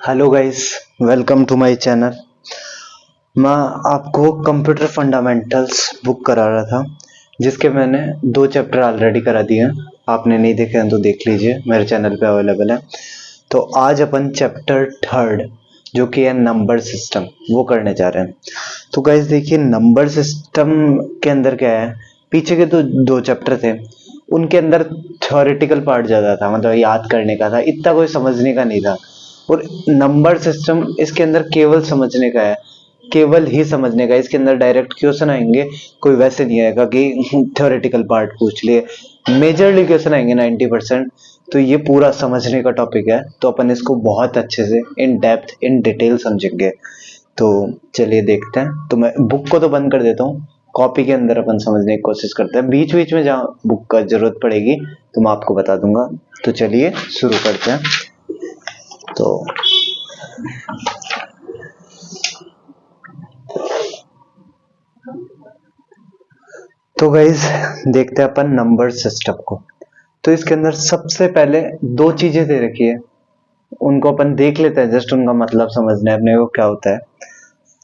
Hello guys, welcome to my channel. मैं आपको computer fundamentals book करा रहा था, जिसके मैंने 2 चैप्टर ऑलरेडी करा दिए हैं। आपने नहीं देखे हैं तो देख लीजिए, मेरे चैनल पे अवेलेबल है। तो आज अपन चैप्टर 3 जो कि है नंबर सिस्टम, वो करने जा रहे हैं। तो गाइस देखिए, नंबर सिस्टम के अंदर क्या है, पीछे के तो 2 चैप्टर थे, उनके अंदर थ्योरेटिकल पार्ट ज़्यादा था, मतलब याद करने का था, इतना कोई समझने का नहीं था। और नंबर सिस्टम इसके अंदर केवल समझने का है, केवल ही समझने का। इसके अंदर डायरेक्ट क्वेश्चन आएंगे, कोई वैसे नहीं आएगा कि थ्योरेटिकल पार्ट पूछ लिए। मेजरली क्वेश्चन आएंगे 90%। तो ये पूरा समझने का टॉपिक है, तो अपन इसको बहुत अच्छे से इन डेप्थ इन डिटेल समझेंगे। तो चलिए देखते हैं। तो मैं बुक को तो बंद कर देता हूँ, कॉपी के अंदर अपन समझने की कोशिश करते हैं। बीच बीच में जहाँ बुक का जरूरत पड़ेगी तो मैं आपको बता दूंगा। तो चलिए शुरू करते हैं। तो गाइज देखते हैं अपन नंबर सिस्टम को। तो इसके अंदर सबसे पहले 2 चीजें दे रखी है, उनको अपन देख लेते हैं, जस्ट उनका मतलब समझना है अपने को क्या होता है।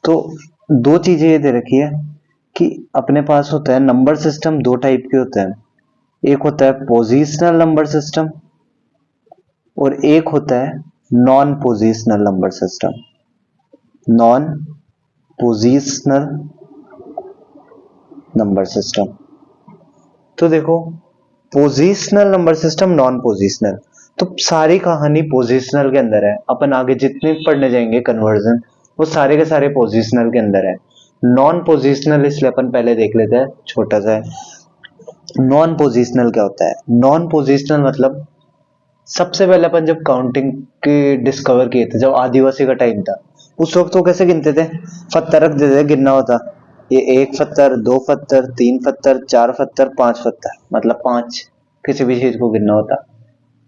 तो 2 चीजें ये दे रखी है कि अपने पास होता है नंबर सिस्टम, 2 टाइप के होते हैं। एक होता है पोजिशनल नंबर सिस्टम और एक होता है non positional number system. Non positional number system. तो देखो, positional number system, non positional, तो सारी कहानी पोजिशनल के अंदर है। अपन आगे जितने पढ़ने जाएंगे कन्वर्जन, वो सारे के सारे पोजिशनल के अंदर है। नॉन पोजिशनल इसलिए अपन पहले देख लेते हैं, छोटा सा है। नॉन पोजिशनल क्या होता है? नॉन पोजिशनल मतलब सबसे पहले अपन जब काउंटिंग के डिस्कवर किए थे, जब आदिवासी का टाइम था, उस वक्त वो कैसे गिनते थे? पत्थर रख देते थे, गिनना होता ये 1 पत्थर, 2 पत्थर, 3 पत्थर, 4 पत्थर, 5 पत्थर, मतलब 5 किसी भी चीज को गिनना होता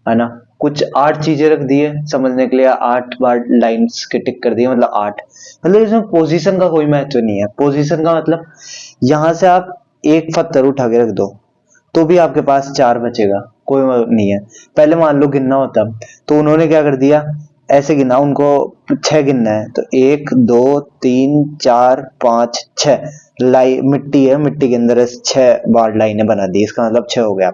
है ना। कुछ 8 चीजें रख दिए समझने के लिए, 8 बार लाइंस के टिक कर दिए, मतलब 8। मतलब इसमें पोजीशन का कोई महत्व नहीं है। पोजीशन का मतलब यहां से आप 1 पत्थर उठा के रख दो तो भी आपके पास 4 बचेगा, कोई नहीं है। पहले मान लो गिनना होता, तो उन्होंने क्या कर दिया, ऐसे गिना, उनको 6 गिनना है, तो 1 2 3 4 5 6 मिट्टी है, मिट्टी के अंदर 6 बार लाइनें बना दी, इसका मतलब 6 हो गया।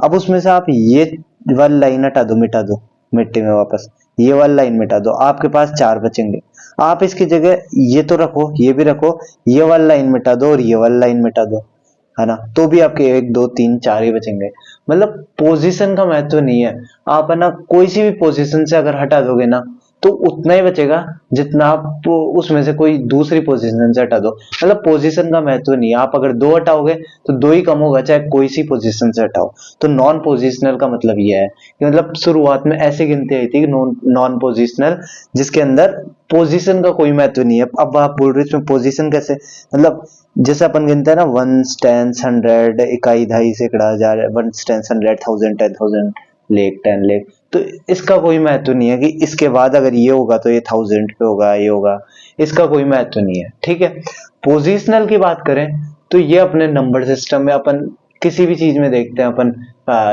अब उसमें से आप ये वाली लाइन हटा दो, मिटा दो मिट्टी में वापस, ये वाली लाइन मिटा दो, आपके पास 4 बचेंगे। आप इसकी जगह ये तो रखो, ये भी रखो, ये वाली लाइन मिटा दो और ये वाली लाइन मिटा दो, है ना, तो भी आपके 1 2 3 4 ही बचेंगे। मतलब पोजीशन का महत्व नहीं है। आप है ना कोई सी भी पोजीशन से अगर हटा दोगे ना, तो उतना ही बचेगा जितना आप उसमें से कोई दूसरी पोजीशन से हटा दो। मतलब पोजीशन का महत्व नहीं है। आप अगर 2 हटाओगे तो 2 ही कम होगा, चाहे कोई सी पोजीशन से हटाओ। तो नॉन पोजिशनल का मतलब ये है कि मतलब शुरुआत में ऐसे गिनती आई थी, नॉन पोजिशनल, जिसके अंदर पोजीशन का कोई महत्व नहीं है। अब आप बोल रहे हो इसमें पोजीशन कैसे? मतलब जैसे अपन गिनते हैं ना, 1 टेंस 100, इकाई, दहाई, सैकड़ा, हजार, 1 टेंस 100, 1000 10,000, लेख 10 लेख। तो इसका कोई महत्व नहीं है कि इसके बाद अगर ये होगा तो ये 1000 पे होगा, ये होगा, इसका कोई महत्व नहीं है। ठीक है। पोजिशनल की बात करें तो ये अपने नंबर सिस्टम में अपन किसी भी चीज में देखते हैं। अपन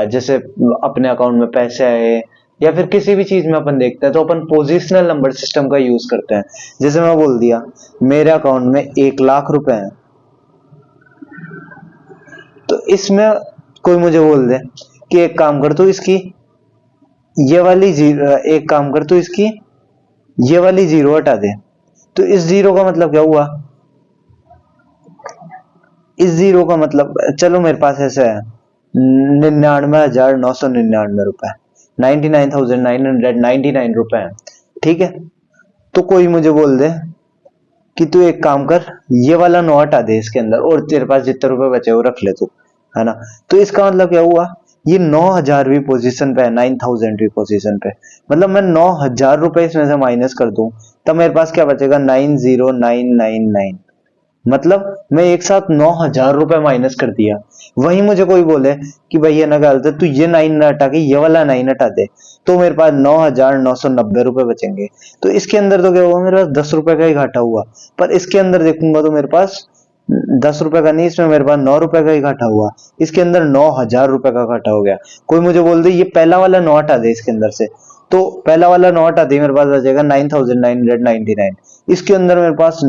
जैसे अपने अकाउंट में पैसे आए या फिर किसी भी चीज में अपन देखते हैं, तो अपन पोजिशनल नंबर सिस्टम का यूज करते हैं। जैसे मैं बोल दिया मेरे अकाउंट में 1,00,000 रुपए हैं, तो इसमें कोई मुझे बोल दे कि एक काम कर, तो इसकी ये वाली जीरो, एक काम कर, तो इसकी ये वाली जीरो हटा दे, तो इस जीरो का मतलब क्या हुआ? इस जीरो का मतलब, चलो मेरे पास ऐसे है 99,999 रुपए, 99,999 रुपए है। ठीक है। तो कोई मुझे बोल दे कि तू एक काम कर, ये वाला 9 हटा दे इसके अंदर, और तेरे पास जितने रुपए बचे वो रख ले तू, है ना। तो इसका मतलब क्या हुआ? ये 9,000वीं पोजीशन पे है, 9,000वीं पोजीशन पे। मतलब मैं 9,000 रुपए इसमें से माइनस कर दूं, तब मेरे पास क्या बचेगा? 90,999। मतलब मैं एक साथ 9,000 रुपए माइनस कर दिया। वही मुझे कोई बोले कि भाई ये ना गलत है, तू ये 9 ना हटा के ये वाला 9 हटा दे, तो मेरे पास 9,990 रुपए बचेंगे। तो इसके अंदर तो क्या हुआ, मेरे पास 10 रुपए का ही घाटा हुआ। पर इसके अंदर देखूंगा तो मेरे पास 10 रुपए का नहीं, इसमें मेरे पास 9 रुपए का ही घाटा हुआ। इसके अंदर 9,000 रुपए का घाटा हो गया। कोई मुझे बोल दे ये पहला वाला 9 हटा दे इसके अंदर से, तो पहला वाला नॉट आती है मेरे पास आ जाएगा 9999, इसके अंदर मेरे पास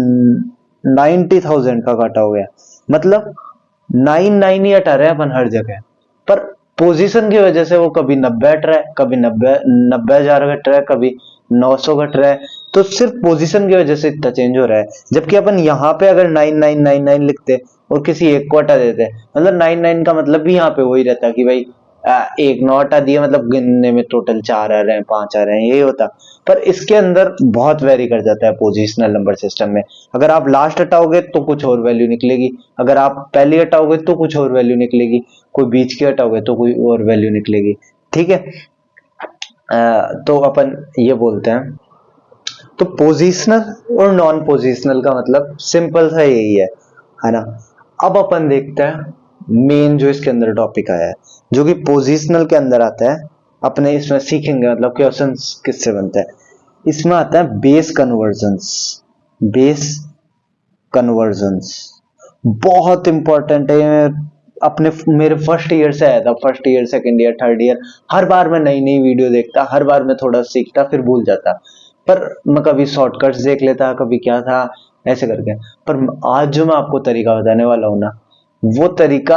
90,000 का घाटा हो गया। मतलब 99 ही हटा रहे हैं अपन हर जगह, पर पोजीशन की वजह से वो कभी 90 हट रहा है, कभी 90,000 घट रहा है, कभी 900 घट रहा है। तो सिर्फ पोजीशन की वजह से इतना चेंज हो रहा है। जबकि अपन यहाँ पे अगर 9999 लिखते और किसी एक को हटा देते, मतलब 99 का मतलब भी यहाँ पे वही रहता कि भाई एक नौ हटा दिया, मतलब गिनने में टोटल 4 आ रहे हैं, 5 आ रहे हैं, यही होता। पर इसके अंदर बहुत वेरी कर जाता है पोजिशनल नंबर सिस्टम में। अगर आप लास्ट हटाओगे तो कुछ और वैल्यू निकलेगी, अगर आप पहले हटाओगे तो कुछ और वैल्यू निकलेगी, कोई बीच के हटाओगे तो कोई और वैल्यू निकलेगी। ठीक है, तो अपन ये बोलते हैं। तो पोजिशनल और नॉन पोजिशनल का मतलब सिंपल सा यही है ना। अब अपन देखते हैं मेन जो इसके अंदर टॉपिक आया है, जो कि पोजिशनल के अंदर आता है। अपने इसमें सीखेंगे मतलब क्वेश्चंस किससे बनते हैं। इसमें आता है बेस कन्वर्जंस। बेस कन्वर्जंस बहुत इंपॉर्टेंट है। अपने मेरे फर्स्ट ईयर से आया था, first year, second year, third year, हर बार मैं नई नई वीडियो देखता, हर बार मैं थोड़ा सीखता, फिर भूल जाता। पर मैं कभी शॉर्टकट्स देख लेता, कभी क्या था ऐसे करके। पर आज जो मैं आपको तरीका बताने वाला हूं ना, वो तरीका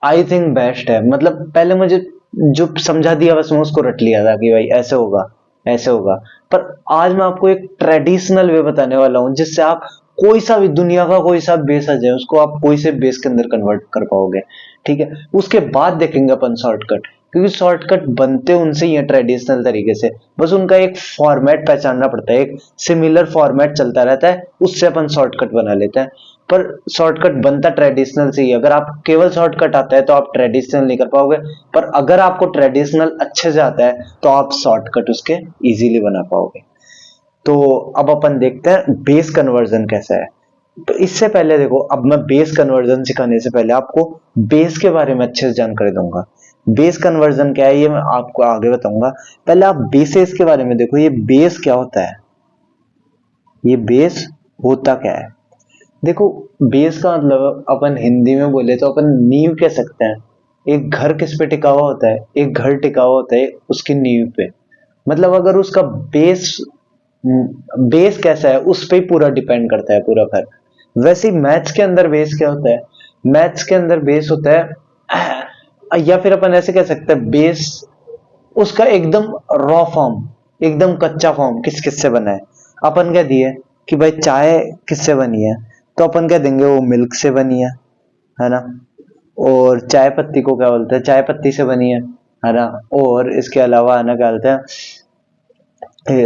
आई थिंक बेस्ट है। मतलब पहले मुझे जो समझा दिया बस मैं उसको रट लिया था कि भाई ऐसे होगा, ऐसे होगा। पर आज मैं आपको एक ट्रेडिशनल वे बताने वाला हूं, जिससे आप कोई सा भी दुनिया का कोई सा बेस आ जाए, उसको आप कोई से बेस के अंदर कन्वर्ट कर पाओगे। ठीक है, उसके बाद देखेंगे अपन शॉर्टकट, क्योंकि शॉर्टकट बनते उनसे ही है ट्रेडिशनल तरीके से, बस उनका एक फॉर्मेट पहचानना पड़ता है, एक सिमिलर फॉर्मेट चलता रहता है, उससे अपन शॉर्टकट बना लेते हैं। पर शॉर्टकट बनता ट्रेडिशनल से ही। अगर आप केवल शॉर्टकट आता है तो आप ट्रेडिशनल नहीं कर पाओगे, पर अगर आपको ट्रेडिशनल अच्छे से आता है तो आप शॉर्टकट उसके इजीली बना पाओगे। तो अब अपन देखते हैं बेस कन्वर्जन कैसा है। तो इससे पहले देखो, अब मैं बेस कन्वर्जन सिखाने से पहले आपको बेस के बारे में अच्छे से जानकारी दूंगा। बेस कन्वर्जन क्या है ये मैं आपको आगे बताऊंगा। पहले आप बेसेस के बारे में देखो, ये बेस क्या होता है, ये बेस होता क्या है। देखो, बेस का मतलब अपन हिंदी में बोले तो अपन नींव कह सकते हैं। एक घर किस पे टिका हुआ होता है, एक घर टिका हुआ होता है उसकी नींव पे। मतलब अगर उसका बेस बेस कैसा है उस पे ही पूरा डिपेंड करता है पूरा घर। वैसे ही मैथ्स के अंदर बेस क्या होता है, मैथ्स के अंदर बेस होता है, या फिर अपन ऐसे कह सकते हैं बेस उसका एकदम रॉ फॉर्म, एकदम कच्चा फॉर्म किस किस से बना है। अपन कह दिए कि भाई चाय किससे बनी है, तो अपन कह देंगे वो मिल्क से बनी है ना। और चाय पत्ती को क्या बोलते हैं, चाय पत्ती से बनी है ना। और इसके अलावा है ना क्या बोलते हैं,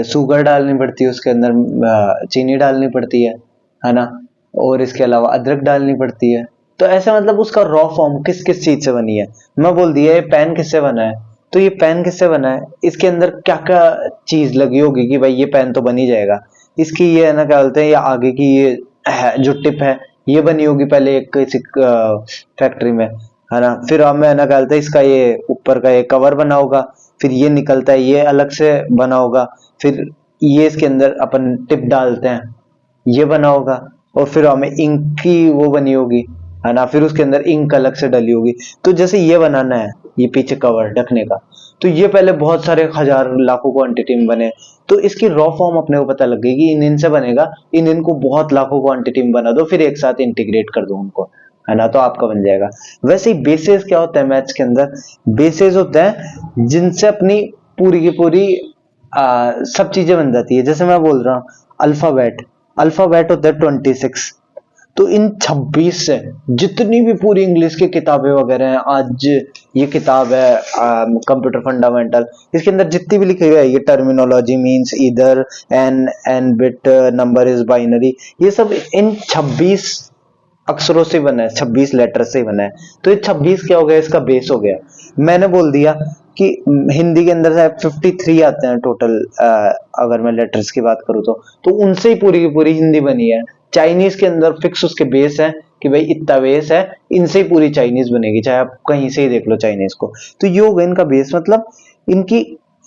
शुगर डालनी पड़ती है उसके अंदर, चीनी डालनी पड़ती है ना। और इसके अलावा अदरक डालनी पड़ती है। तो ऐसे मतलब उसका रॉ फॉर्म किस किस चीज से बनी है। मैं बोल दिया ये पेन किससे बना है, तो ये पेन किससे बना है, इसके अंदर क्या क्या चीज लगी होगी कि भाई ये पेन तो बन ही जाएगा। इसकी ये है ना क्या बोलते हैं, या आगे की ये जो टिप है ये बनी होगी पहले एक किसी फैक्ट्री में, है ना। फिर हमें है ना क्या बोलते हैं, इसका ये ऊपर का ये कवर बना होगा, फिर ये निकलता है ये अलग से बना होगा, फिर ये इसके अंदर अपन टिप डालते हैं ये बना होगा, और फिर हमें इंक की वो बनी होगी, है ना। फिर उसके अंदर इंक अलग से डली होगी। तो जैसे ये बनाना है, ये पीछे कवर ढकने का, तो ये पहले बहुत सारे हजार लाखों क्वांटिटी में बने। तो इसकी रॉ फॉर्म अपने को पता लग गई कि इन इन से बनेगा, इन इनको बहुत लाखों क्वांटिटी में बना दो, फिर एक साथ इंटीग्रेट कर दो उनको, है ना, तो आपका बन जाएगा। वैसे ही बेसिस क्या होता है मैथ्स के अंदर, बेसिस होता है जिनसे अपनी पूरी की पूरी सब चीजें बन जाती है। जैसे मैं बोल रहा हूँ अल्फाबेट, अल्फाबेट होता है 26। तो इन 26 से जितनी भी पूरी इंग्लिश की किताबें वगैरह हैं, आज ये किताब है कंप्यूटर फंडामेंटल, इसके अंदर जितनी भी लिखी गई है टर्मिनोलॉजी मींस इधर N bit number is binary, ये सब इन 26 अक्षरों से बना है, 26 लेटर से बना है। तो ये 26 क्या हो गया, इसका बेस हो गया। मैंने बोल दिया कि हिंदी के अंदर शायद 53 आते हैं टोटल, अगर मैं लेटर्स की बात करूँ तो उनसे ही पूरी की पूरी हिंदी बनी है। चाइनीज के अंदर फिक्स उसके बेस है कि भाई इतना बेस है, इनसे ही पूरी चाइनीज बनेगी, चाहे आप कहीं से ही देख लो चाइनीज को। तो ये हो गया इनका बेस, मतलब इनकी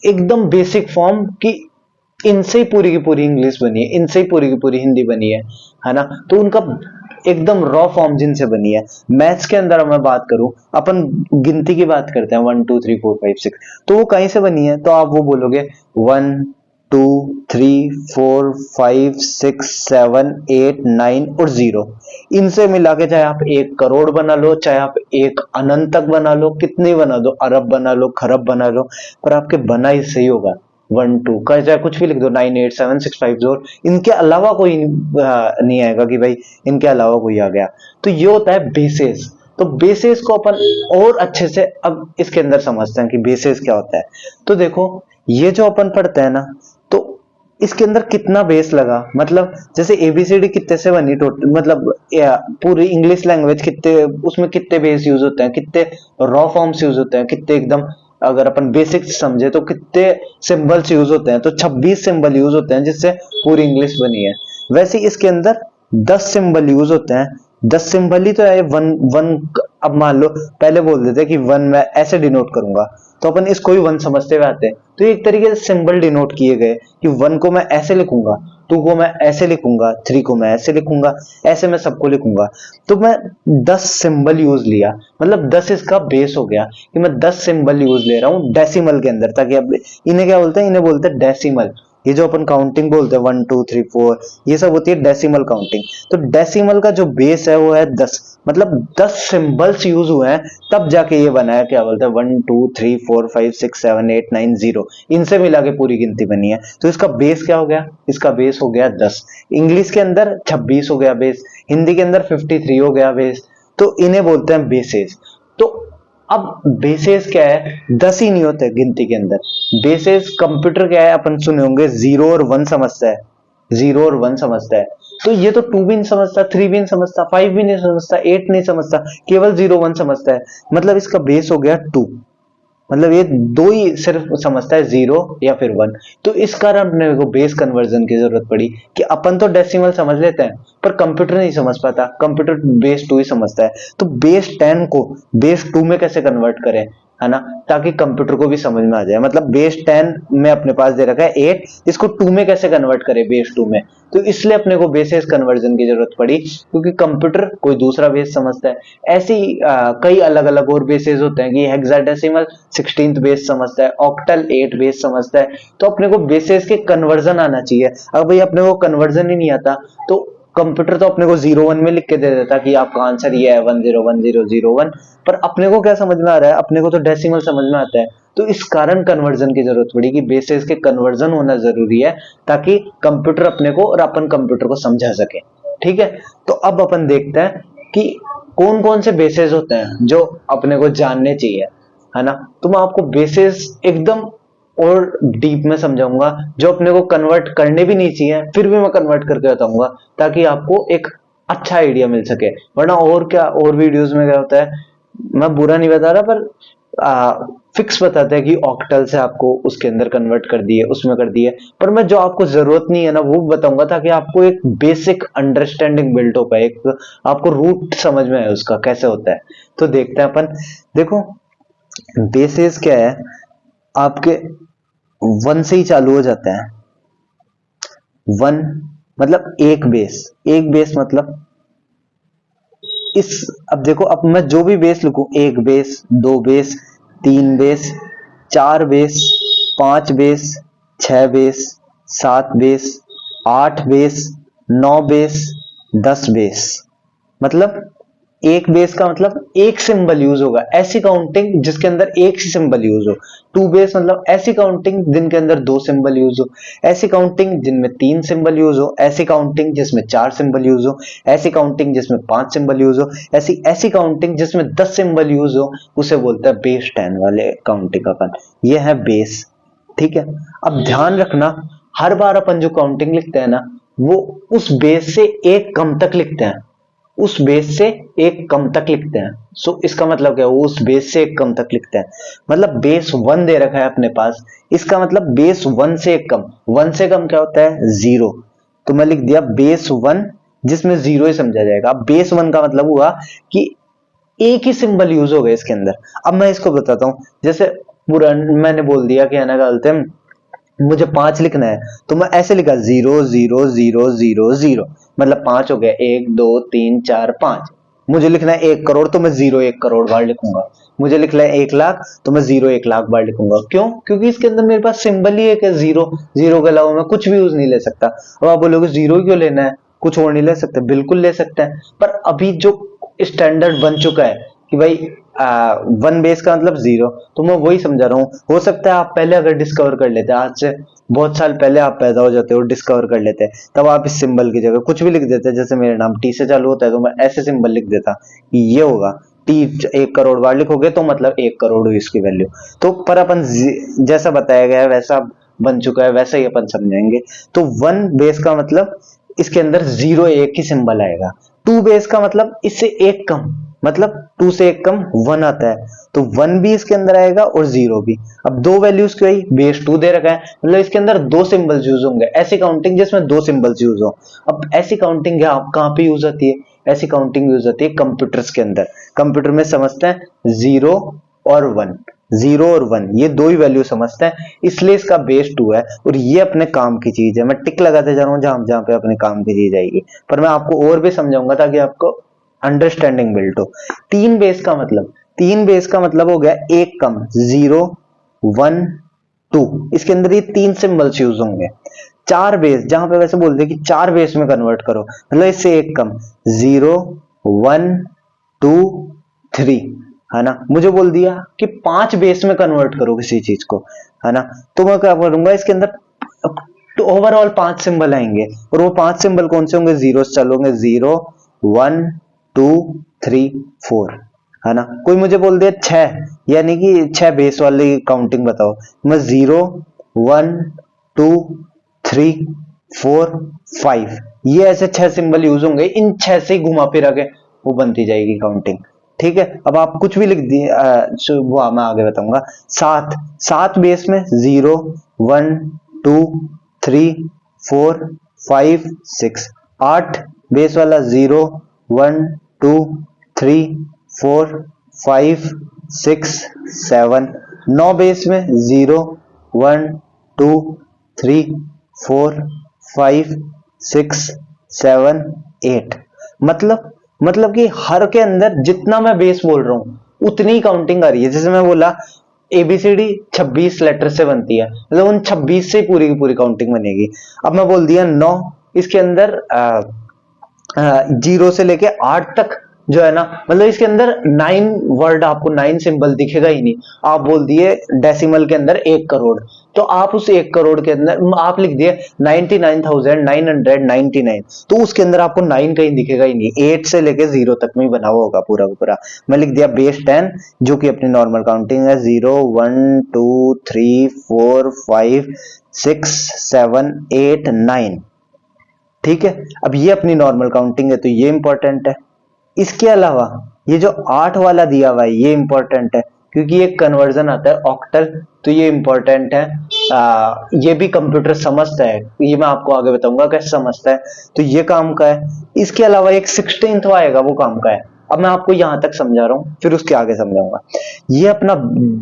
एकदम बेसिक फॉर्म की इनसे ही पूरी की पूरी इंग्लिश बनी है, इनसे ही पूरी की पूरी हिंदी बनी है ना। तो उनका एकदम रॉ फॉर्म जिनसे बनी है। मैथ्स के अंदर मैं बात करूं, अपन गिनती की बात करते हैं 1 2 3 4 5 6, तो वो कहीं से बनी है, तो आप वो बोलोगे 1 2 3 4 5 6 7 8 9 और 0। इनसे मिला के चाहे आप 1 करोड़ बना लो, चाहे आप 1 अनंत तक बना लो, कितनी बना दो, अरब बना लो, खरब बना लो, पर आपके बना ही सही होगा 1 2 का, चाहे कुछ भी लिख दो 9 8 7 6 5 4, इनके अलावा कोई नहीं आएगा कि भाई इनके अलावा कोई आ गया। तो ये होता है बेसिस। तो बेसिस को अपन और अच्छे से अब इसके अंदर समझते हैं कि बेसिस क्या होता है। तो देखो, ये जो अपन पढ़ते हैं ना, तो इसके अंदर कितना बेस लगा, मतलब जैसे एबीसीडी कितने से बनी टोटल, मतलब पूरी इंग्लिश लैंग्वेज कितने, उसमें कितने बेस यूज होते हैं, कितने रॉ फॉर्म्स यूज होते हैं, कितने एकदम अगर अपन बेसिक्स समझे तो कितने सिंबल्स यूज होते हैं, तो 26 सिंबल यूज होते हैं जिससे पूरी इंग्लिश बनी है। वैसे इसके अंदर 10 सिंबल यूज होते हैं। 10 सिंबल ही तो है। वन वन, अब मान लो पहले बोल देते कि वन मैं ऐसे डिनोट करूंगा, तो अपन इसको ही वन समझते हुए आते हैं। तो एक तरीके से सिंबल डिनोट किए गए कि वन को मैं ऐसे लिखूंगा, टू को मैं ऐसे लिखूंगा, थ्री को मैं ऐसे लिखूंगा, ऐसे मैं सबको लिखूंगा। तो मैं 10 सिंबल यूज लिया, मतलब 10 इसका बेस हो गया कि मैं 10 सिंबल यूज ले रहा हूँ डेसिमल के अंदर, ताकि अब इन्हें क्या बोलते हैं, इन्हें बोलते हैं डेसिमल। ये जो अपन काउंटिंग बोलते हैं 1 2 3 4, ये सब होती है डेसिमल काउंटिंग। तो डेसिमल का जो बेस है वो है 10, मतलब 10 सिंबल्स यूज हुए हैं तब जाके ये बना है, क्या बोलते हैं 1 2 3 4 5 6 7 8 9 0, इनसे मिला के पूरी गिनती बनी है। तो इसका बेस क्या हो गया, इसका बेस हो गया 10। इंग्लिश के अंदर 26 हो गया बेस, हिंदी के अंदर 53 हो गया बेस। तो इन्हें बोलते हैं बेसेस। तो अब बेसेस क्या है, 10 ही नहीं होते गिनती के अंदर। बेसेस कंप्यूटर क्या है, अपन सुने होंगे 0 और 1 समझता है, 0 और 1 समझता है। तो ये तो 2 भी नहीं समझता, 3 भी नहीं समझता, 5 भी नहीं समझता, 8 नहीं समझता, केवल 0 1 समझता है। मतलब इसका बेस हो गया 2, मतलब ये दो ही सिर्फ समझता है, 0 या फिर 1। तो इस कारण अपने को बेस कन्वर्जन की जरूरत पड़ी कि अपन तो डेसिमल समझ लेते हैं पर कंप्यूटर नहीं समझ पाता, कंप्यूटर बेस 2 ही समझता है। तो बेस 10 को बेस 2 में कैसे कन्वर्ट करें, है ना, ताकि कंप्यूटर को भी समझ में आ जाए। मतलब बेस 10 में अपने पास दे रखा है 8, इसको 2 में कैसे कन्वर्ट करें, बेस 2 में। तो इसलिए अपने को बेसिस कन्वर्जन की जरूरत पड़ी, क्योंकि कंप्यूटर कोई दूसरा बेस समझता है। ऐसी कई अलग अलग और बेसिस होते हैं कि हेक्साडेसिमल 16th बेस समझता है, ऑक्टल 8 बेस समझता है। तो अपने को बेसिस के कन्वर्जन आना चाहिए। अगर भाई अपने को कन्वर्जन ही नहीं आता, तो कंप्यूटर तो अपने को 0 1 में लिख के दे देता कि आपका आंसर ये है 101001, पर अपने को क्या समझ में आ रहा है, अपने को तो डेसिमल समझ में आता है। तो इस कारण कन्वर्जन की जरूरत पड़ी कि बेसिस के कन्वर्जन होना जरूरी है, ताकि कंप्यूटर अपने को और अपन कंप्यूटर को समझा सके। ठीक है, तो अब अपन देखते हैं कि कौन कौन से बेसिस होते हैं जो अपने को जानने चाहिए, है ना। तो मैं आपको बेसिस एकदम और डीप में समझाऊंगा, जो अपने को कन्वर्ट करने भी नहीं चाहिए, फिर भी मैं कन्वर्ट करके बताऊंगा, ताकि आपको एक अच्छा आइडिया मिल सके। वरना और क्या, और वीडियोस में क्या होता है, मैं बुरा नहीं बता रहा, पर फिक्स बताते हैं कि ऑक्टल से आपको उसके अंदर कन्वर्ट कर दिए, उसमें कर दिए, पर मैं जो आपको जरूरत नहीं है ना वो बताऊंगा, ताकि आपको एक बेसिक अंडरस्टैंडिंग बिल्ड हो पाए, एक आपको रूट समझ में आए उसका कैसे होता है। तो देखते हैं अपन। देखो, बेसिस क्या है, आपके 1 से ही चालू हो जाता है। 1 मतलब एक बेस, एक बेस मतलब इस, अब देखो, अब मैं जो भी बेस लिखूं, 1 base, 2 base, 3 base, 4 base, 5 base, 6 base, 7 base, 8 base, 9 base, 10 base. मतलब एक बेस का मतलब एक सिंबल यूज होगा, ऐसी काउंटिंग जिसके अंदर एक ही सिंबल यूज हो। 2 बेस मतलब ऐसी काउंटिंग जिनके अंदर 2 सिंबल यूज हो, ऐसी काउंटिंग जिनमें 3 सिंबल यूज हो, ऐसी काउंटिंग जिसमें 4 सिंबल यूज हो, ऐसी काउंटिंग जिसमें 5 सिंबल यूज हो, ऐसी ऐसी काउंटिंग जिसमें 10 सिंबल यूज हो, उसे बोलता है बेस 10 वाले काउंटिंग अपन। ये है बेस। ठीक है, अब ध्यान रखना, हर बार अपन जो काउंटिंग लिखते हैं ना, वो उस बेस से एक कम तक लिखते हैं, उस बेस से एक कम तक लिखते हैं। सो इसका मतलब क्या है, वो उस बेस से एक कम तक लिखते हैं। मतलब बेस 1 दे रखा है अपने पास, इसका मतलब बेस 1 से एक कम, 1 से कम क्या होता है, 0। तो मैं लिख दिया बेस 1, जिसमें 0 ही समझा जाएगा। अब बेस 1 का मतलब हुआ कि एक ही सिंबल यूज हो गया इसके अंदर। अब मैं इसको बताता हूं, जैसे पूरा मैंने बोल दिया कि है ना, क्या बोलते हैं, मुझे 5 लिखना है तो मैं ऐसे लिखा 0 0 0 0 0, मतलब 5 हो गया, 1 2 3 4 5। मुझे लिखना है 1 करोड़ तो मैं 0 1 करोड़ बार लिखूंगा। मुझे लिखना है 1 लाख तो मैं 0 1 लाख बार लिखूंगा। क्यों? क्योंकि इसके अंदर मेरे पास सिंबल ही एक है जीरो, जीरो के अलावा मैं कुछ भी यूज नहीं ले सकता। अब आप बोलोगे जीरो क्यों लेना है, कुछ और नहीं ले सकते? बिल्कुल ले सकते हैं, पर अभी जो स्टैंडर्ड बन चुका है कि भाई वन बेस का मतलब जीरो, तो मैं वही समझा रहा हूँ। हो सकता है आप पहले अगर डिस्कवर कर लेते, आज से बहुत साल पहले आप पैदा हो जाते हो, डिस्कवर कर लेते, तब आप इस सिंबल की जगह कुछ भी लिख देते। जैसे मेरा नाम टी से चालू होता है तो मैं ऐसे सिंबल लिख देता कि ये होगा टी। 1 करोड़ बार लिखोगे तो मतलब 1 करोड़ हुई इसकी वैल्यू। तो पर अपन जैसा बताया गया है वैसा बन चुका है, वैसा ही अपन समझेंगे। तो वन बेस का मतलब इसके अंदर 0 1 की सिंबल आएगा। टू बेस का मतलब इससे एक कम, मतलब 2 से एक कम 1 आता है, तो 1 भी इसके अंदर आएगा और 0 भी। अब दो वैल्यूज की वही बेस 2 दे रखा है, मतलब इसके अंदर दो सिंबल्स यूज होंगे। ऐसी काउंटिंग जिसमें दो सिंबल्स यूज हो। अब ऐसी काउंटिंग कहाँ पे यूज होती है? ऐसी काउंटिंग यूज होती है कंप्यूटर्स के अंदर। कंप्यूटर में समझते हैं 0 और 1, 0 और 1 ये दो ही वैल्यू समझते हैं, इसलिए इसका बेस 2 है और ये अपने काम की चीज है। मैं टिक लगाते जा रहा हूँ जहां जहां पे अपने काम की चीज आएगी, पर मैं आपको और भी समझाऊंगा ताकि आपको अंडरस्टैंडिंग बिल्ड हो। तीन बेस का मतलब, तीन बेस का मतलब हो गया एक कम, 0 1 2, इसके अंदर ये तीन सिंबल्स यूज होंगे। चार बेस, जहां पे वैसे बोलते हैं कि चार बेस में कन्वर्ट करो, मतलब इससे एक कम, 0 1 2 3, है ना। मुझे बोल दिया कि 5 बेस में कन्वर्ट करो किसी चीज को, है ना, तो मैं क्या करूंगा, इसके अंदर तो ओवरऑल 5 सिंबल आएंगे और वो 5 सिंबल कौन से होंगे? जीरो चलोगे, 0 1 2 3 4, है ना। कोई मुझे बोल दे 6, यानी कि 6 बेस वाली काउंटिंग बताओ, मैं 0 1 2 3 4 5, ये ऐसे 6 सिंबल यूज होंगे। इन 6 से घुमा फिरा के वो बनती जाएगी काउंटिंग। ठीक है, अब आप कुछ भी लिख दिए, वो मैं आगे बताऊंगा। 7, 7 बेस में 0 1 2 3 4 5 6, 8 बेस वाला 0 1 2 3 4 5 6 7, 9 बेस में 0 1 2 3 4 5 6 7 8, मतलब कि हर के अंदर जितना मैं बेस बोल रहा हूं उतनी ही काउंटिंग आ रही है। जैसे मैं बोला एबीसीडी 26 लेटर से बनती है, मतलब उन 26 से पूरी की पूरी काउंटिंग बनेगी। अब मैं बोल दिया 9, इसके अंदर 0 से लेके 8 तक जो है ना, मतलब इसके अंदर 9 वर्ड, आपको 9 सिंबल दिखेगा ही नहीं। आप बोल दिए डेसिमल के अंदर 1 करोड़, तो आप उस 1 करोड़ के अंदर आप लिख दिए 99,999, तो उसके अंदर आपको 9 कहीं दिखेगा ही नहीं, 8 से लेके 0 तक में ही बना हुआ होगा पूरा का पूरा। मैं लिख दिया बेस 10, जो कि अपनी नॉर्मल काउंटिंग है, 0 1 2 3 4 5 6 7 8 9। ठीक है, अब ये अपनी नॉर्मल काउंटिंग है तो ये इंपॉर्टेंट है। इसके अलावा ये जो 8 वाला दिया हुआ है ये इंपॉर्टेंट है, क्योंकि ये कन्वर्जन आता है ऑक्टल, तो ये इंपॉर्टेंट है। ये भी कंप्यूटर समझता है, ये मैं आपको आगे बताऊंगा कैसे समझता है, तो ये काम का है। इसके अलावा एक 16वां आएगा, वो काम का है। अब मैं आपको यहां तक समझा रहा हूं, फिर उसके आगे समझाऊंगा। ये अपना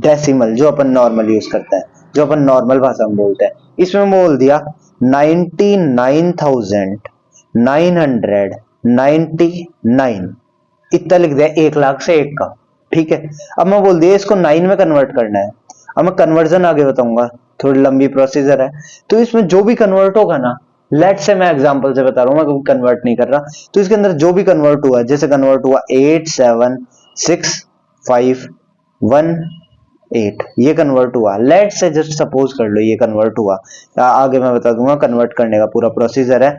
डेसिमल जो अपन नॉर्मल यूज करते हैं, जो अपन नॉर्मल भाषा में बोलते हैं, इसमें बोल दिया 99,999, इतना लिख दिया 1 लाख से 1 का। ठीक है, अब मैं बोल दिया इसको 9 में कन्वर्ट करना है। अब मैं कन्वर्जन आगे बताऊंगा, थोड़ी लंबी प्रोसीजर है। तो इसमें जो भी कन्वर्ट होगा ना, लेट से मैं एग्जांपल से बता रहा हूं, मैं क्योंकि कन्वर्ट नहीं कर रहा, तो इसके अंदर जो भी कन्वर्ट हुआ, जैसे कन्वर्ट हुआ 8 7 6 5 1 8, ये कन्वर्ट हुआ। लेट से जस्ट सपोज कर लो ये कन्वर्ट हुआ, आगे मैं बता दूंगा कन्वर्ट करने का पूरा प्रोसीजर है।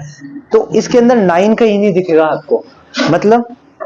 तो इसके अंदर 9 कहीं नहीं दिखेगा आपको, मतलब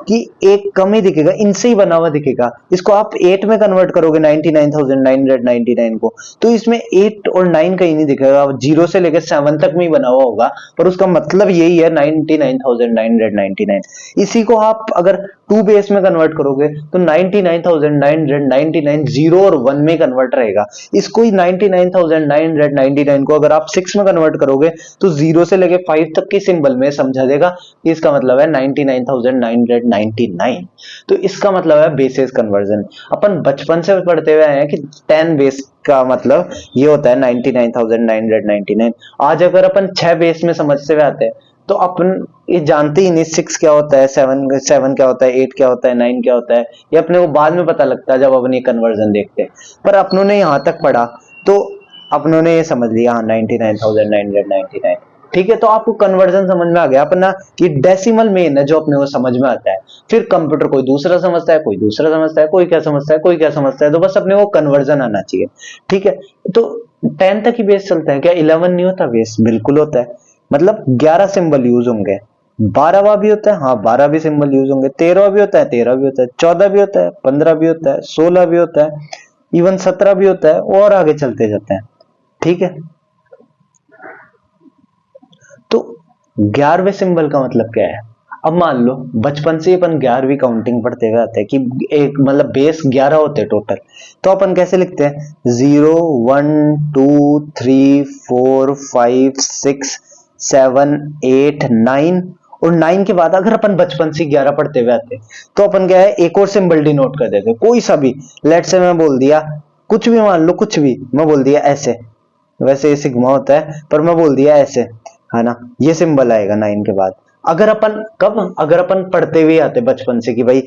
कि एक कम ही दिखेगा, इनसे ही बना हुआ दिखेगा। इसको आप 8 में कन्वर्ट करोगे 99,999 को, तो इसमें 8 और 9 कहीं नहीं दिखेगा, 0 से लेकर 7 तक में ही बना हुआ होगा, पर उसका मतलब यही है 99,999। इसी को आप अगर टू बेस में कन्वर्ट करोगे तो 99,999 जीरो और वन में कन्वर्ट रहेगा। इसको ही 99,999 को अगर आप 6 में कन्वर्ट करोगे तो 0 से लेके 5 तक के सिंबल में समझा देगा, इसका मतलब है 99,999। तो इसका मतलब है बेसिस कन्वर्जन। अपन बचपन से पढ़ते हुए आए हैं कि 10 बेस का मतलब ये होता है 99,999। आज अगर अपन 6 बेस में समझते हुए आते हैं तो अपन ये जानते ही नहीं 6 क्या होता है, 7 क्या होता है, 8 क्या होता है, 9 क्या होता है, ये अपने को बाद में पता लगता है जब अपन ये कन्वर्जन देखते हैं। पर अपनों ने यहाँ तक पढ़ा तो अपनों ने ये समझ लिया, हाँ 99,999। ठीक है, तो आपको कन्वर्जन समझ में आ गया अपना, ये डेसिमल मेन है जो अपने को समझ में आता है। फिर कंप्यूटर कोई दूसरा समझता है, कोई दूसरा समझता है, कोई क्या समझता है, कोई क्या समझता है, तो बस अपने को कन्वर्जन आना चाहिए। ठीक है, तो 10 तक ही बेस चलता है क्या? 11 नहीं होता बेस? बिल्कुल होता है। मतलब 11 सिंबल यूज होंगे। 12वां भी होता है, हाँ 12 भी सिंबल यूज होंगे। 13 भी होता है, 13 भी होता है, 14 भी होता है, 15 भी होता है, 16 भी होता है, इवन 17 भी होता है, और आगे चलते जाते हैं। ठीक है, तो 11वें सिंबल का मतलब क्या है? अब मान लो बचपन से अपन 11वीं काउंटिंग पढ़ते हुए आते हैं कि एक मतलब बेस 11 होते हैं टोटल। तो अपन कैसे लिखते हैं? 0 1 2 3 4 5 6 7 8 9, और 9 के बाद अगर अपन बचपन से 11 पढ़ते हुए आते हैं तो अपन क्या है, एक और सिंबल डिनोट कर देते हैं, कोई सा भी। लेट से मैं बोल दिया कुछ भी, मान लो कुछ भी, मैं बोल दिया ऐसे, वैसे ये सिग्मा होता है पर मैं बोल दिया ऐसे, है ना, ये सिंबल आएगा 9 के बाद। अगर अपन कब, अगर अपन पढ़ते हुए आते बचपन से कि भाई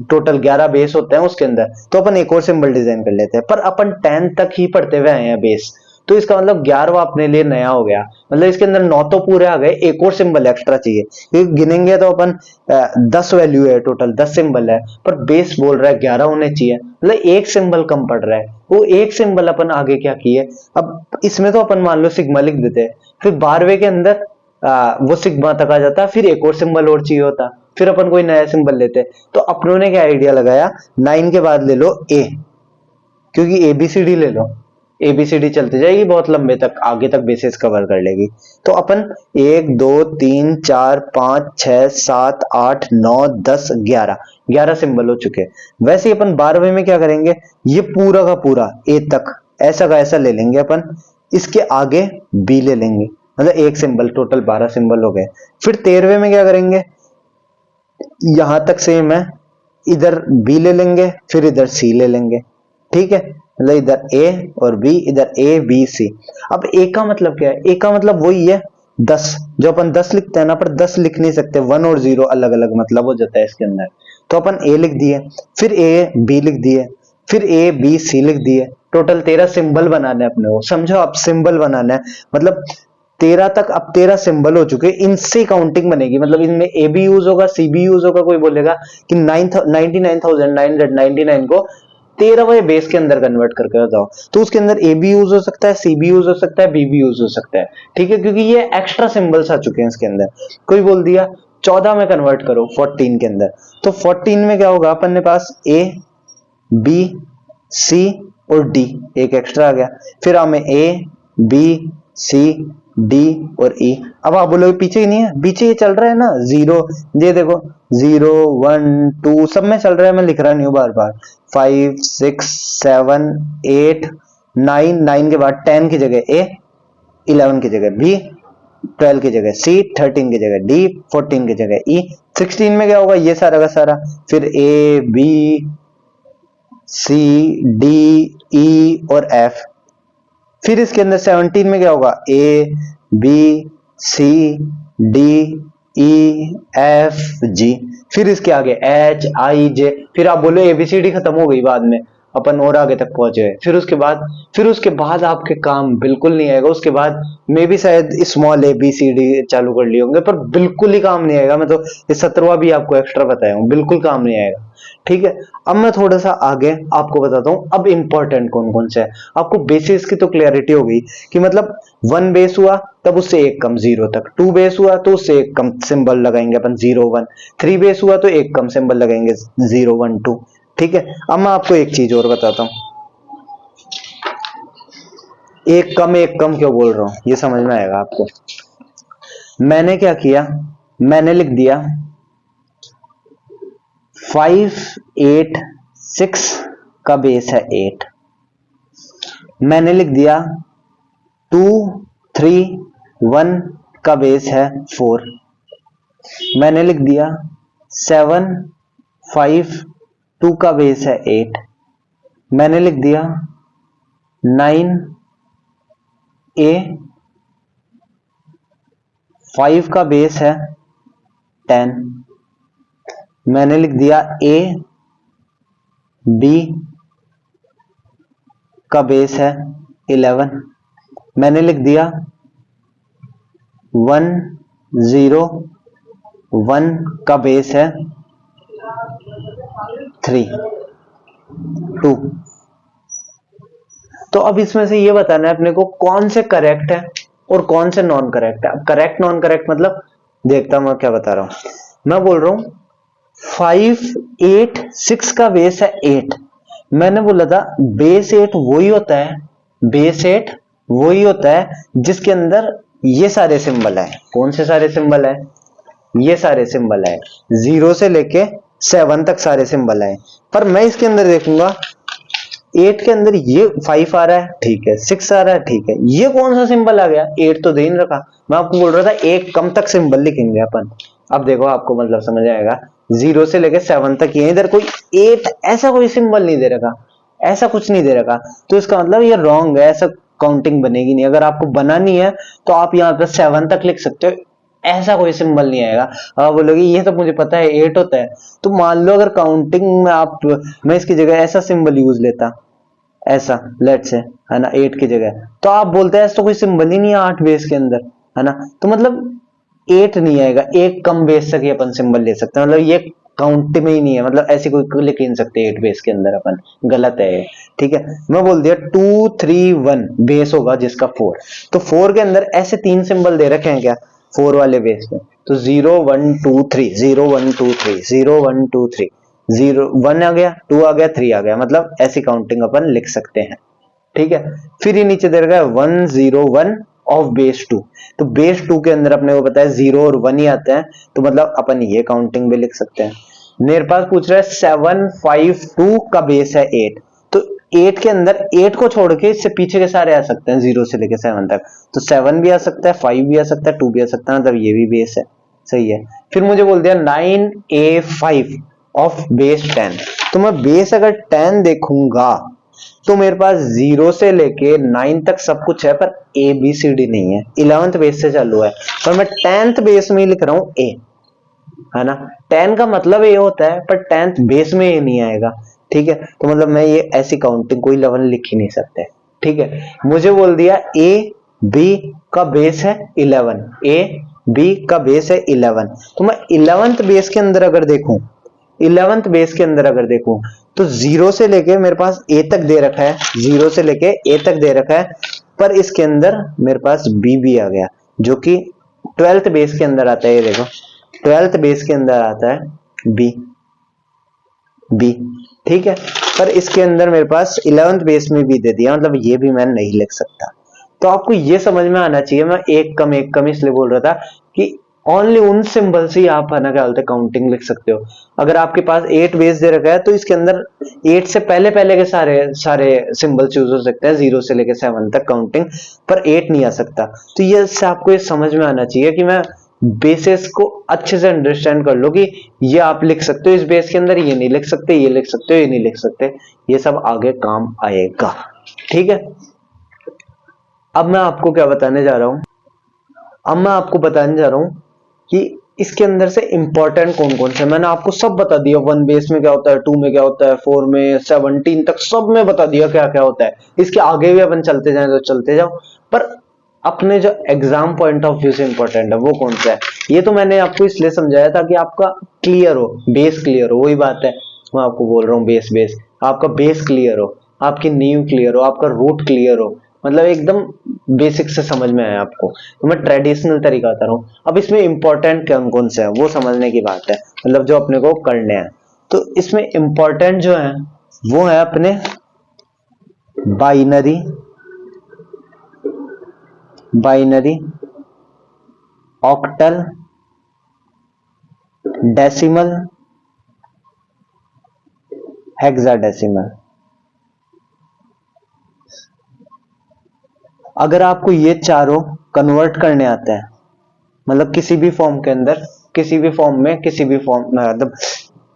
टोटल 11 बेस होते हैं उसके अंदर, तो अपन एक और सिंबल डिजाइन कर लेते हैं। पर अपन 10 तक ही पढ़ते हुए आए हैं बेस, तो इसका मतलब 11वां अपने लिए नया हो गया। मतलब इसके अंदर 9 तो पूरे आ गए, एक और सिंबल एक्स्ट्रा चाहिए, क्योंकि गिनेंगे तो अपन 10 वैल्यू है टोटल, 10 सिंबल है, पर बेस बोल रहा है 11 होने चाहिए, मतलब एक सिंबल कम पड़ रहा है। वो एक सिंबल अपन आगे क्या किए, अब इसमें तो अपन मान लो सिग्मा लिख देते हैं, फिर 12वें के अंदर वो सिग्मा तक आ जाता, फिर एक और सिंबल और चाहिए होता, फिर अपन कोई नया सिंबल लेते। तो अपनों ने क्या आइडिया लगाया, 9 के बाद ले लो ए, क्योंकि एबीसीडी ले लो, एबीसीडी चलती जाएगी बहुत लंबे तक, आगे तक बेसिस कवर कर लेगी। तो अपन 1 2 3 4 5 6 7 8 9 10 11, 11 सिंबल हो चुके। वैसे ही अपन 12वें में क्या करेंगे, ये पूरा का पूरा ए तक ऐसा का ऐसा ले लेंगे अपन, इसके आगे बी ले लेंगे, मतलब एक सिंबल, टोटल 12 सिंबल हो गए। फिर 13वें में क्या करेंगे, यहां तक सेम है, इधर बी ले लेंगे, फिर इधर सी ले लेंगे। ठीक है, मतलब इधर ए और बी, इधर ए बी सी। अब ए का मतलब क्या है? ए का मतलब वही है 10, जो अपन 10 लिखते हैं ना, पर 10 लिख नहीं सकते, 1 और 0 अलग अलग मतलब हो जाता है इसके अंदर। तो अपन ए लिख दिए, फिर ए बी लिख दिए, फिर ए बी सी लिख दिए। टोटल 13 सिंबल बनाने अपने को, समझो आप, सिंबल बनाना है। मतलब 13 तक अब 13 सिंबल हो चुके, इनसे काउंटिंग बनेगी। मतलब इनमें ए भी यूज होगा, सी भी यूज होगा। कोई बोलेगा कि 99,999 को 13वें बेस के अंदर कन्वर्ट करके बताओ, तो उसके अंदर ए भी यूज हो सकता है, सी भी यूज हो सकता है, बी भी यूज हो सकता है। ठीक है, क्योंकि ये एक्स्ट्रा सिंबल्स आ चुके हैं इसके अंदर। कोई बोल दिया 14 में कन्वर्ट करो 14 के अंदर, तो 14 में क्या होगा, अपन के पास ए बी सी और डी, एक एक्स्ट्रा आ गया। फिर हमें ए बी सी डी और ई। अब आप बोलोगे पीछे ही नहीं है, पीछे ये चल रहा है ना, 0, ये देखो 0 1 2 सब में चल रहा है, मैं लिख रहा नहीं हूं बार बार। 5 6 7 8 9, 9 के बाद 10 की जगह ए, 11 की जगह बी, 12 की जगह सी, 13 की जगह डी, 14 की जगह ई। 16 में क्या होगा, ये सारा का सारा, फिर ए बी सी डी ई और एफ। फिर इसके अंदर 17 में क्या होगा, A B C D E F G. फिर इसके आगे एच आई जे। फिर आप बोलो एबीसीडी खत्म हो गई, बाद में अपन और आगे तक पहुंच गए। फिर उसके बाद आपके काम बिल्कुल नहीं आएगा। उसके बाद मे भी शायद small A B C D चालू कर लिए होंगे, पर बिल्कुल ही काम नहीं आएगा। मैं तो ये 17वां भी आपको एक्स्ट्रा बताया हूँ, बिल्कुल काम नहीं आएगा। ठीक है, अब मैं थोड़ा सा आगे आपको बताता हूँ अब इंपॉर्टेंट कौन कौन से है। आपको बेसिस की तो क्लैरिटी हो गई कि मतलब 1 बेस हुआ तब उससे एक कम 0 तक, 2 बेस हुआ तो उससे एक कम सिंबल लगाएंगे अपन 0 1, 3 बेस हुआ तो एक कम सिंबल लगाएंगे 0 1 2। ठीक है, अब मैं आपको एक चीज और बताता हूँ, एक कम क्यों बोल रहा हूं, ये समझ में आएगा आपको। मैंने क्या किया, मैंने लिख दिया 5 8 6 का बेस है 8। मैंने लिख दिया 2 3 1 का बेस है 4। मैंने लिख दिया 7 5 2 का बेस है 8। मैंने लिख दिया 9 a 5 का बेस है 10। मैंने लिख दिया a b का बेस है 11। मैंने लिख दिया 1 0 1 का बेस है 3 2। तो अब इसमें से ये बताना है अपने को कौन से करेक्ट है और कौन से नॉन करेक्ट है। करेक्ट नॉन करेक्ट मतलब देखता हूं मैं क्या बता रहा हूं। मैं बोल रहा हूं 5 8 6 का बेस है 8। मैंने बोला था बेस 8 वही होता है, बेस 8 वही होता है जिसके अंदर ये सारे सिंबल है। कौन से सारे सिंबल है? ये सारे सिंबल है, 0 से लेके 7 तक सारे सिंबल है। पर मैं इसके अंदर देखूंगा 8 के अंदर ये 5 आ रहा है, ठीक है, 6 आ रहा है, ठीक है, ये कौन सा सिंबल आ गया? 8 तो दे नहीं रखा। मैं आपको बोल रहा था एक कम तक सिंबल लिखेंगे अपन। अब देखो आपको मतलब समझ आएगा, 0 से लेके 7 तक ये इधर कोई 8 ऐसा कोई सिंबल नहीं दे रखा, ऐसा कुछ नहीं दे रखा। तो इसका मतलब ये रॉन्ग है, ऐसा काउंटिंग बनेगी नहीं। अगर आपको बनानी है तो आप यहाँ पे 7 तक लिख सकते हो, ऐसा कोई सिंबल नहीं आएगा। आप बोलोगे ये तो मुझे पता है 8 होता है। तो मान लो अगर काउंटिंग में आप, मैं इसकी जगह ऐसा सिंबल यूज लेता, ऐसा लेट से, है ना, 8 की जगह, तो आप बोलते हैं ऐसा तो कोई सिंबल ही नहीं है 8 बेस के अंदर, है ना। तो मतलब 8 नहीं आएगा, एक कम बेस तक ही अपन सिंबल ले सकते हैं। मतलब ये काउंट में ही नहीं है, मतलब ऐसे कोई लिख नहीं सकते 8 बेस के अंदर अपन, गलत है। ठीक है, मैं बोल दिया 2 3 1 बेस होगा जिसका 4। तो 4 के अंदर ऐसे 3 सिंबल दे रखे हैं क्या 4 वाले बेस में? तो 0 1 2 3 0 1 2 3 0 1 2 3 0 1 आ गया, 2 आ गया, 3 आ गया, मतलब ऐसी काउंटिंग अपन लिख सकते हैं। ठीक है, फिर ये नीचे दे रखा है 1 0 1 ऑफ बेस 2। तो बेस 2 के अंदर अपने को पता है 0 और 1 ही आते हैं, तो मतलब अपन ये काउंटिंग भी लिख सकते हैं। मेरे पास पूछ रहा है 7 5 2 का बेस है 8। तो 8 के अंदर 8 को छोड़ के इससे पीछे के सारे आ सकते हैं 0 से लेके 7 तक। तो 7 भी आ सकता है, 5 भी आ सकता है, 2 भी आ सकता है, मतलब ये भी बेस है। सही है। फिर मुझे बोल दिया 9a5 ऑफ बेस 10। तो मैं बेस अगर 10 देखूंगा तो मेरे पास 0 से लेके 9 तक सब कुछ है, पर ए बी सी डी नहीं है। 11th बेस से चालू है, पर मैं 10th बेस में ही लिख रहा हूं ए, है ना। 10 का मतलब ए होता है, पर 10th बेस में ये नहीं आएगा। ठीक है, तो मतलब मैं ये ऐसी काउंटिंग कोई 11 लिख ही नहीं सकते। ठीक है, मुझे बोल दिया ए बी का बेस है 11, ए बी का बेस है 11। तो मैं 11th बेस के अंदर अगर देखूं, 11th बेस के अंदर अगर देखूं तो 0 से लेके मेरे पास ए तक दे रखा है, 0 से लेके ए तक दे रखा है, पर इसके अंदर मेरे पास बी भी आ गया जो कि 12th बेस के अंदर आता है। ये देखो 12th बेस के अंदर आता है बी, बी। ठीक है, पर इसके अंदर मेरे पास 11th बेस में भी दे दिया, मतलब ये भी मैं नहीं लिख सकता। तो आपको ये समझ में आना चाहिए, मैं एक कम इसलिए बोल रहा था कि ओनली उन सिंबल से आप है ना क्या बोलते हैं काउंटिंग लिख सकते हो। अगर आपके पास 8 बेस दे रखा है तो इसके अंदर 8 से पहले पहले के सारे सारे सिंबल्स यूज हो सकते हैं, 0 से लेकर 7 तक काउंटिंग, पर 8 नहीं आ सकता। तो ये से आपको ये समझ में आना चाहिए कि मैं बेसिस को अच्छे से अंडरस्टैंड कर लो कि ये आप लिख सकते हो इस बेस के अंदर, ये नहीं लिख सकते, ये लिख सकते हो, ये नहीं लिख सकते। ये सब आगे काम आएगा। ठीक है, अब मैं आपको क्या बताने जा रहा हूं, अब मैं आपको बताने जा रहा हूं कि इसके अंदर से इंपॉर्टेंट कौन कौन से। मैंने आपको सब बता दिया, 1 बेस में क्या होता है, 2 में क्या होता है, 4 में, 17 तक सब में बता दिया क्या क्या होता है। इसके आगे भी अपन चलते जाएं तो चलते जाओ, पर अपने जो एग्जाम पॉइंट ऑफ व्यू से इंपॉर्टेंट है वो कौन सा है, ये तो मैंने आपको इसलिए समझाया ताकि आपका क्लियर हो, बेस क्लियर हो। वही बात है, मैं आपको बोल रहा हूँ बेस बेस, आपका बेस क्लियर हो, आपकी नींव क्लियर हो, आपका रूट क्लियर हो, मतलब एकदम बेसिक से समझ में आए आपको। तो मैं ट्रेडिशनल तरीका बता रहा हूँ। अब इसमें इंपॉर्टेंट कौन कौन से हैं वो समझने की बात है, मतलब जो अपने को करने हैं। तो इसमें इंपॉर्टेंट जो है वो है अपने binary, binary, octal, decimal, hexadecimal. अगर आपको ये चारों कन्वर्ट करने आते हैं, मतलब किसी भी फॉर्म के अंदर, किसी भी फॉर्म में, किसी भी फॉर्म मतलब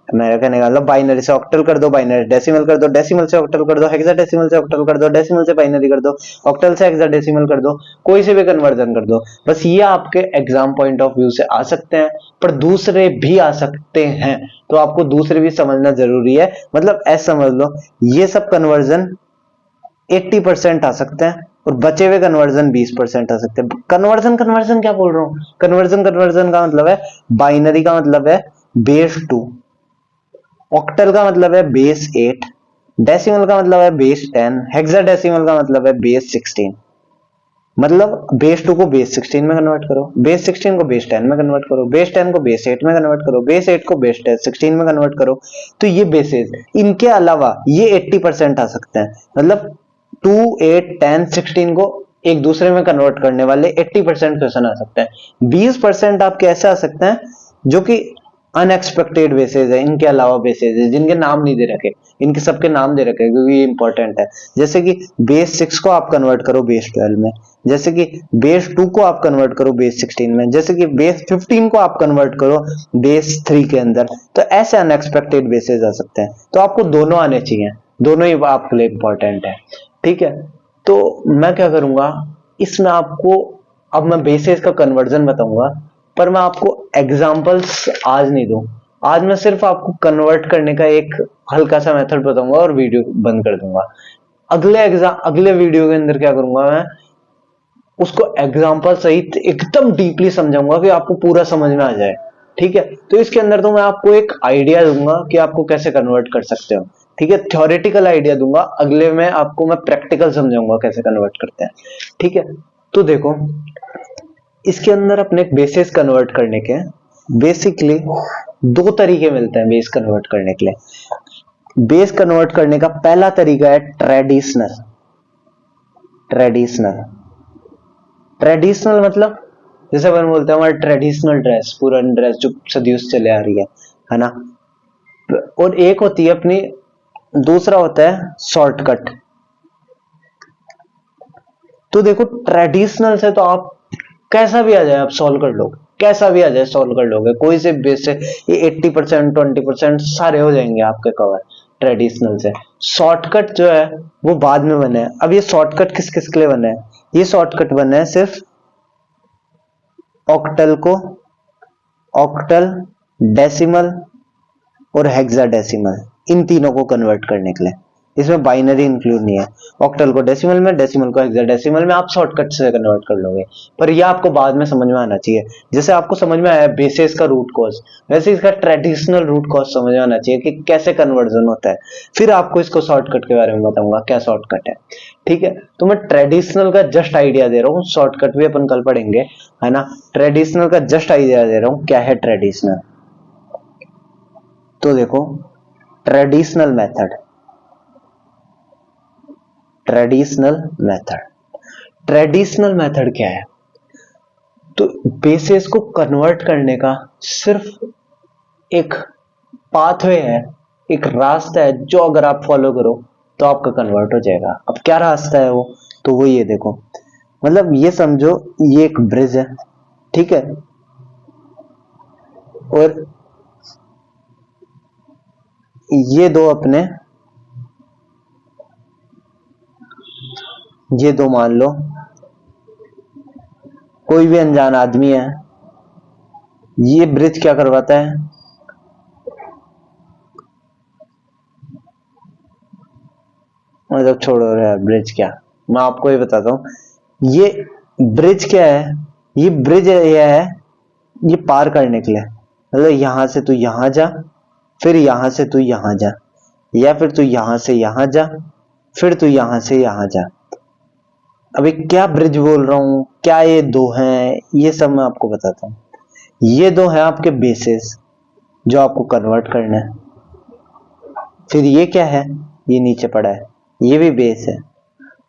मेरा कहने का मतलब बाइनरी से ऑक्टल कर दो, बाइनरी डेसिमल कर दो, डेसिमल से ऑक्टल कर दो, हेक्साडेसिमल से ऑक्टल कर दो, डेसिमल से बाइनरी कर दो, ऑक्टल से हेक्साडेसिमल कर दो, कोई से भी कन्वर्जन कर दो। बस ये आपके एग्जाम पॉइंट ऑफ व्यू से आ सकते हैं, पर दूसरे भी आ सकते हैं, तो आपको दूसरे भी समझना जरूरी है। मतलब ऐसा समझ लो, ये सब कन्वर्जन 80% आ सकते हैं और बचे हुए कन्वर्जन 20% आ सकते हैं। कन्वर्जन कन्वर्जन क्या बोल रहा हूं, कन्वर्जन कन्वर्जन का मतलब है बाइनरी का मतलब है बेस 2, ऑक्टल का मतलब है बेस 8, डेसिमल का मतलब है बेस 10, हेक्साडेसिमल का मतलब है बेस 16। मतलब बेस 2 को बेस 16 में कन्वर्ट करो, बेस 16 को बेस 10 में कन्वर्ट करो, बेस 10 को बेस 8 में कन्वर्ट करो, बेस 8 को बेस 16 में कन्वर्ट करो। तो ये बेसेस, इनके अलावा ये 80% आ सकते हैं। मतलब 2, 8, 10, 16 को एक दूसरे में कन्वर्ट करने वाले 80% क्वेश्चन आ सकते हैं। 20% आपके ऐसे आ सकते हैं जो कि अनएक्सपेक्टेड बेसेस है, इनके अलावा बेसेस है जिनके नाम नहीं दे रखे, इनके सबके नाम दे रखे क्योंकि ये इंपॉर्टेंट है। जैसे कि बेस 6 को आप कन्वर्ट करो बेस 12 में, जैसे कि बेस 2 को आप कन्वर्ट करो बेस 16 में, जैसे कि बेस 15 को आप कन्वर्ट करो बेस 3 के अंदर। तो ऐसे अनएक्सपेक्टेड बेसेस आ सकते हैं, तो आपको दोनों आने चाहिए, दोनों ही आपके लिए इंपॉर्टेंट है। ठीक है, तो मैं क्या करूंगा इसमें आपको, अब मैं बेसिस का कन्वर्जन बताऊंगा, पर मैं आपको एग्जांपल्स आज नहीं दूं। आज मैं सिर्फ आपको कन्वर्ट करने का एक हल्का सा मेथड बताऊंगा और वीडियो बंद कर दूंगा। अगले वीडियो के अंदर क्या करूंगा, मैं उसको एग्जांपल सहित एकदम डीपली समझाऊंगा कि आपको पूरा समझ में आ जाए। ठीक है, तो इसके अंदर तो मैं आपको एक आइडिया दूंगा कि आपको कैसे कन्वर्ट कर सकते हो। ठीक है, थ्योरेटिकल आइडिया दूंगा, अगले में आपको मैं प्रैक्टिकल समझाऊंगा कैसे कन्वर्ट करते हैं। ठीक है, तो देखो इसके अंदर अपने बेसिस कन्वर्ट करने के बेसिकली दो तरीके मिलते हैं बेस कन्वर्ट करने के लिए। बेस कन्वर्ट करने का पहला तरीका है ट्रेडिशनल। ट्रेडिशनल ट्रेडिशनल मतलब जैसे अपन बोलते हैं हमारा ट्रेडिशनल ड्रेस, पुरानी ड्रेस जो सदियों से चले आ रही है ना। और एक होती है अपनी, दूसरा होता है शॉर्टकट। तो देखो ट्रेडिशनल से तो आप कैसा भी आ जाए आप सॉल्व कर लो, कैसा भी आ जाए सॉल्व कर लोगे, कोई से बेस से ये 80% 20% सारे हो जाएंगे आपके कवर ट्रेडिशनल से। शॉर्टकट जो है वो बाद में बने हैं। अब ये शॉर्टकट किस किस के लिए बने हैं, ये शॉर्टकट बने हैं सिर्फ ऑक्टल को, ऑक्टल, डेसिमल और हेक्साडेसिमल, इन तीनों को कन्वर्ट करने के लिए। इसमें बाइनरी इंक्लूड नहीं है। ऑक्टल को डेसिमल में, डेसिमल को हेक्साडेसिमल में आप शॉर्टकट से कन्वर्ट कर लोगे, पर यह आपको बाद में समझ में आना चाहिए। जैसे आपको समझ में आया बेसिस का रूट कॉज, वैसे इसका ट्रेडिशनल रूट कॉज समझ में आना चाहिए कि कैसे कन्वर्जन होता है। फिर आपको इसको शॉर्टकट के बारे में बताऊंगा क्या शॉर्टकट है। ठीक है, तो मैं ट्रेडिशनल का जस्ट आइडिया दे रहा हूँ, शॉर्टकट भी अपन कल पढ़ेंगे, है ना। ट्रेडिशनल का जस्ट आइडिया दे रहा हूँ क्या है ट्रेडिशनल। तो देखो traditional method, traditional method, traditional method क्या है, तो बेसिस को कन्वर्ट करने का सिर्फ एक पाथवे है, एक रास्ता है जो अगर आप फॉलो करो तो आपका कन्वर्ट हो जाएगा। अब क्या रास्ता है वो, तो वो ये देखो, मतलब ये समझो ये एक ब्रिज है, ठीक है, और ये दो अपने, ये दो मान लो कोई भी अनजान आदमी है, ये ब्रिज क्या करवाता है, मतलब छोड़ो यार ब्रिज क्या, मैं आपको ये बताता हूं। ये ब्रिज क्या है, ये ब्रिज ये है, ये पार करने के लिए, मतलब यहां से तू यहां जा, फिर यहां से तू यहां जा, या फिर तू यहां से यहां जा, फिर तू यहां से यहां जा। अभी क्या ब्रिज बोल रहा हूं, क्या ये दो हैं, ये सब मैं आपको बताता हूं। ये दो हैं आपके बेसिस जो आपको कन्वर्ट करना है। फिर ये क्या है, ये नीचे पड़ा है, ये भी बेस है।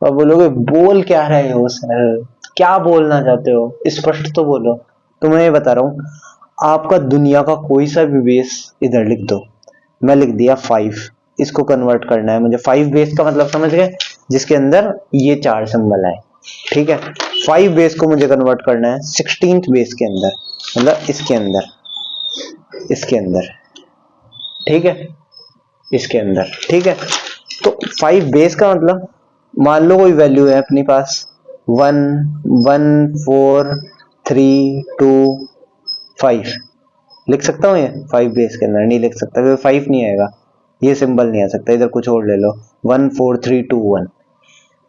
और बोलोगे बोल क्या रहे हो सर, क्या बोलना चाहते हो, स्पष्ट तो बोलो। तो मैं ये बता रहा हूं, आपका दुनिया का कोई सा भी बेस इधर लिख दो, मैं लिख दिया 5, इसको कन्वर्ट करना है मुझे। 5 बेस का मतलब समझ गए, जिसके अंदर ये 4 सिंबल है, ठीक है। 5 बेस को मुझे कन्वर्ट करना है 16th बेस के अंदर, मतलब इसके अंदर, इसके अंदर, ठीक है, इसके अंदर, ठीक है। तो 5 बेस का मतलब मान लो कोई वैल्यू है अपने पास 1 1 4 3 2 5, लिख सकता हूँ ये 5 बेस के अंदर? नहीं लिख सकता, क्योंकि 5 नहीं आएगा, ये सिंबल नहीं आ सकता। इधर कुछ और ले लो, 1 4 3 2 1,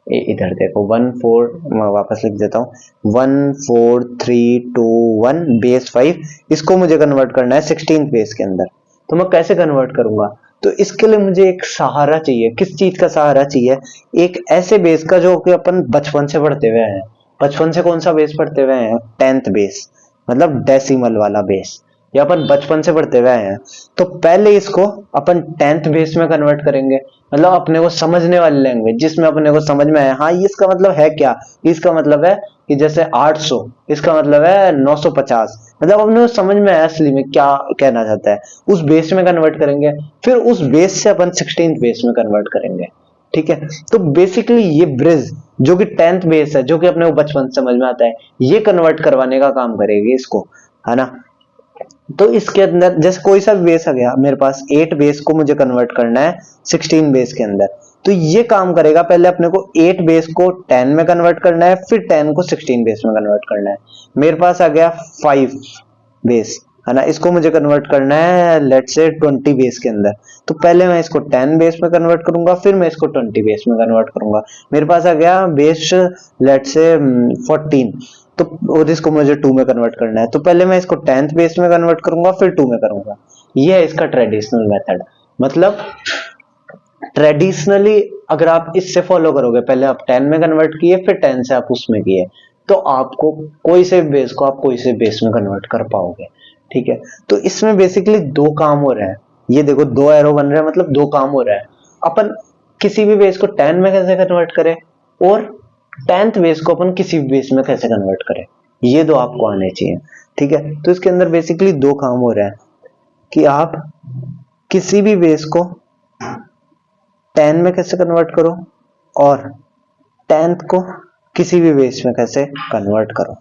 इधर देखो 1 4, मैं वापस लिख देता हूँ 1 4 3 2 1 बेस 5, इसको मुझे कन्वर्ट करना है 16th बेस के अंदर। तो मैं कैसे कन्वर्ट करूंगा? तो इसके लिए मुझे एक सहारा चाहिए। किस चीज का सहारा चाहिए? एक ऐसे बेस का जो कि अपन बचपन से पढ़ते हुए हैं। बचपन से कौन सा बेस पढ़ते हुए हैं? 10th बेस, मतलब डेसिमल वाला बेस, ये अपन बचपन से पढ़ते हुए आए हैं। तो पहले इसको अपन 10th बेस में कन्वर्ट करेंगे, मतलब अपने को समझने वाली लैंग्वेज, जिसमें अपने को समझ में आया हाँ ये इसका मतलब है क्या। इसका मतलब है कि जैसे 800, इसका मतलब है 950, मतलब अपने को समझ में आया असली में क्या कहना चाहता है, उस बेस में कन्वर्ट करेंगे। फिर उस बेस से अपन 16th बेस में कन्वर्ट करेंगे, ठीक है। तो बेसिकली ये ब्रिज जो कि 10th बेस है, जो कि अपने को बचपन से समझ में आता है, ये कन्वर्ट करवाने का काम करेगी इसको, है ना। तो इसके अंदर जैसे कोई सा बेस आ गया मेरे पास, 8 बेस को मुझे कन्वर्ट करना है 16 बेस के अंदर, तो ये काम करेगा। पहले अपने को 8 बेस को 10 में कन्वर्ट करना है, फिर 10 को 16 बेस में कन्वर्ट करना है। मेरे पास आ गया 5 बेस, है ना, इसको मुझे कन्वर्ट करना है लेट से 20 बेस के अंदर। तो पहले मैं इसको 10 बेस में कन्वर्ट करूंगा, फिर मैं इसको 20 बेस में कन्वर्ट करूंगा। मेरे पास आ गया बेस लेट से 14, तो और इसको मुझे 2 में कन्वर्ट करना है। तो पहले मैं इसको 10th बेस में कन्वर्ट करूंगा, फिर 2 में करूंगा। ये है इसका ट्रेडिशनल मेथड। मतलब ट्रेडिशनली अगर आप इससे फॉलो करोगे, पहले आप 10 में कन्वर्ट किए, फिर 10 से आप उसमें किए, तो आपको कोई से बेस को आप कोई से बेस में कन्वर्ट कर पाओगे, ठीक है। तो इसमें बेसिकली 2 काम हो रहे हैं। ये देखो 2 एरो बन रहे हैं, मतलब 2 काम हो रहा है। अपन किसी भी बेस को 10 में कैसे कन्वर्ट करें, और 10th बेस को अपन किसी भी बेस में कैसे कन्वर्ट करें, ये 2 आपको आने चाहिए, ठीक है। तो इसके अंदर बेसिकली 2 काम हो रहा है कि आप किसी भी बेस को 10 में कैसे कन्वर्ट करो, और 10th को किसी भी बेस में कैसे कन्वर्ट करो,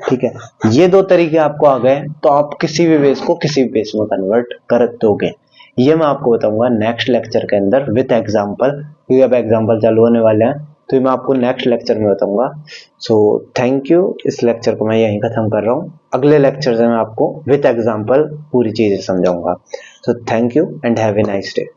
ठीक है। ये 2 तरीके आपको आ गए, तो आप किसी भी बेस को किसी भी बेस में कन्वर्ट कर दोगे। ये मैं आपको बताऊंगा नेक्स्ट लेक्चर के अंदर विद एग्जांपल, क्योंकि अब एग्जांपल चालू होने वाले हैं, तो मैं आपको नेक्स्ट लेक्चर में बताऊंगा। सो थैंक यू, इस लेक्चर को मैं यहीं खत्म कर रहा हूँ। अगले लेक्चर से मैं आपको विद एग्जांपल पूरी चीजें समझाऊंगा। So thank you and have a nice day.